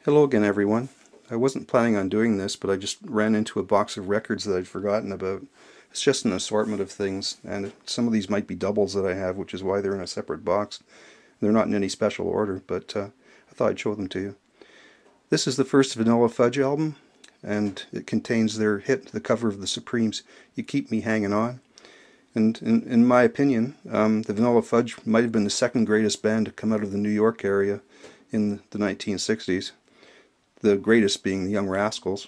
Hello again, everyone. I wasn't planning on doing this, but I just ran into a box of records that I'd forgotten about. It's just an assortment of things, and some of these might be doubles that I have, which is why they're in a separate box. They're not in any special order, but I thought I'd show them to you. This is the first Vanilla Fudge album, and it contains their hit, the cover of the Supremes, You Keep Me Hanging On. And in my opinion, the Vanilla Fudge might have been the second greatest band to come out of the New York area in the 1960s. The greatest being the Young Rascals.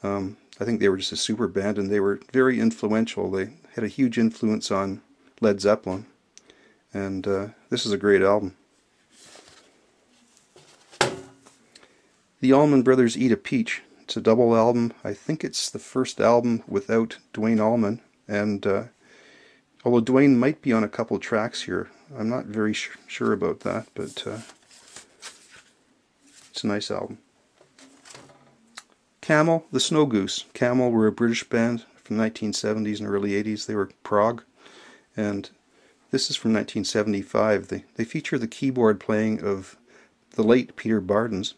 I think they were just a super band, and they were very influential. They had a huge influence on Led Zeppelin, and this is a great album. The Allman Brothers Eat a Peach. It's a double album. I think it's the first album without Duane Allman, and although Duane might be on a couple tracks here, I'm not very sure about that, but it's a nice album. Camel, the Snow Goose. Camel were a British band from the 1970s and early 80s. They were Prague, and this is from 1975. They feature the keyboard playing of the late Peter Bardens,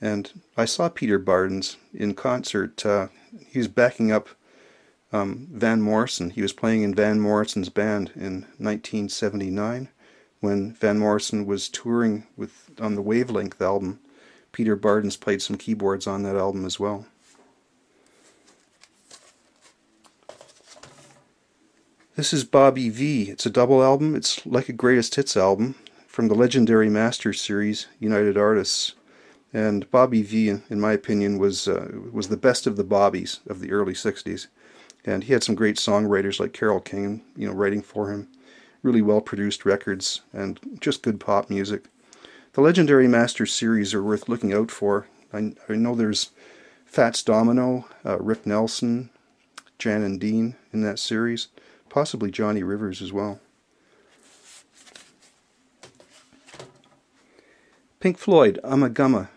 and I saw Peter Bardens in concert. He was backing up Van Morrison. He was playing in Van Morrison's band in 1979 when Van Morrison was touring on the Wavelength album. Peter Bardens played some keyboards on that album as well. This is Bobby V. It's a double album. It's like a greatest hits album from the legendary Masters series, United Artists. And Bobby V, in my opinion, was the best of the Bobbies of the early 60s. And he had some great songwriters like Carole King, writing for him. Really well-produced records and just good pop music. The legendary Masters series are worth looking out for. I know there's Fats Domino, Rick Nelson, Jan and Dean in that series, possibly Johnny Rivers as well. Pink Floyd, Ummagumma.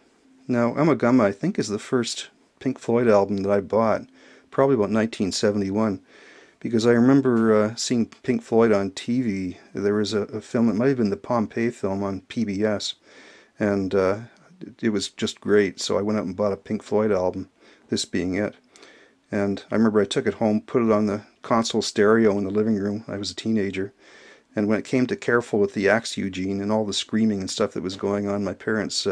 Now, Ummagumma, I think, is the first Pink Floyd album that I bought, probably about 1971, because I remember seeing Pink Floyd on TV. There was a film, it might have been the Pompeii film on PBS, and it was just great, so I went out and bought a Pink Floyd album, this being it. And I remember I took it home, put it on the console stereo in the living room. I was a teenager, and when it came to Careful with the Axe Eugene and all the screaming and stuff that was going on, my parents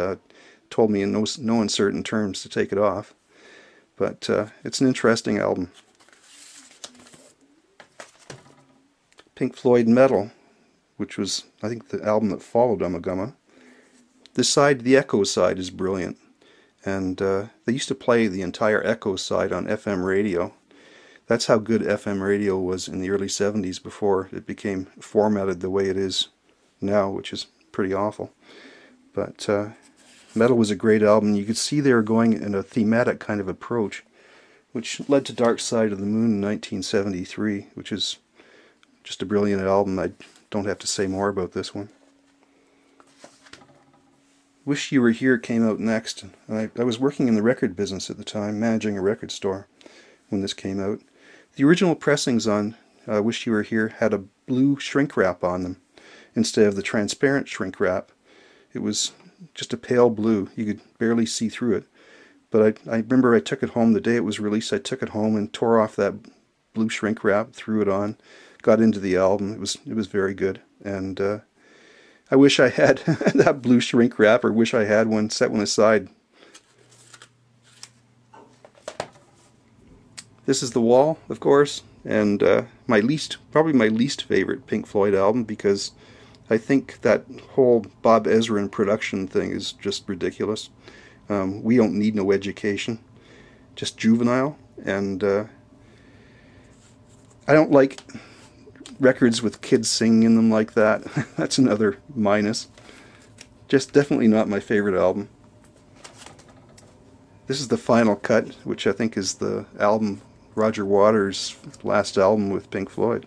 told me in no uncertain terms to take it off. But it's an interesting album. Pink Floyd Metal, which was, I think, the album that followed Ummagumma. The Echo side is brilliant, and they used to play the entire Echo side on FM radio. That's how good FM radio was in the early 70s before it became formatted the way it is now, which is pretty awful. But Metal was a great album. You could see they were going in a thematic kind of approach, which led to Dark Side of the Moon in 1973, which is just a brilliant album. I don't have to say more about this one. Wish You Were Here came out next. I was working in the record business at the time, managing a record store when this came out. The original pressings on Wish You Were Here had a blue shrink wrap on them instead of the transparent shrink wrap. It was just a pale blue. You could barely see through it. But I remember I took it home the day it was released. I took it home and tore off that blue shrink wrap, threw it on, got into the album. It was very good, and I wish I had that blue shrink wrap, or wish I had one, set one aside. This is The Wall, of course, and probably my least favorite Pink Floyd album, because I think that whole Bob Ezrin production thing is just ridiculous. We Don't Need No Education, just juvenile, and I don't like records with kids singing in them like that. That's another minus. Just definitely not my favorite album. This is The Final Cut, which I think is the album, Roger Waters' last album with Pink Floyd.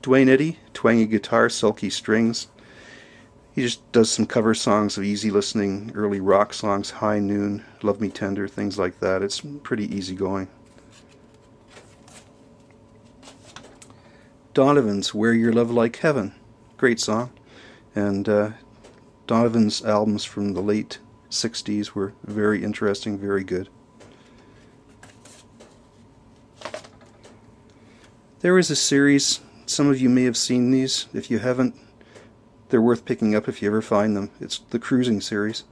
Duane Eddy, twangy guitar, silky strings. He just does some cover songs of easy listening, early rock songs, High Noon, Love Me Tender, things like that. It's pretty easy going. Donovan's Wear Your Love Like Heaven. Great song. And Donovan's albums from the late 60s were very interesting, very good. There is a series, some of you may have seen these. If you haven't, they're worth picking up if you ever find them. It's the Cruising series.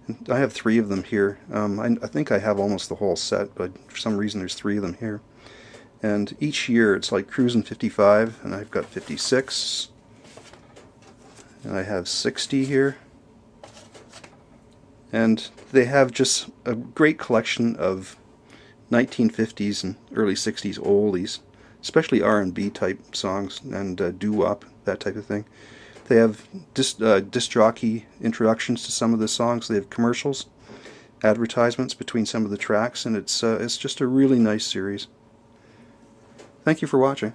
And I have 3 of them here. I think I have almost the whole set, but for some reason there's 3 of them here. And each year it's like Cruising 55, and I've got 56, and I have 60 here. And they have just a great collection of 1950s and early 60s oldies, especially R&B type songs and doo-wop, that type of thing. They have disc jockey introductions to some of the songs. They have commercials, advertisements between some of the tracks, and it's just a really nice series. Thank you for watching.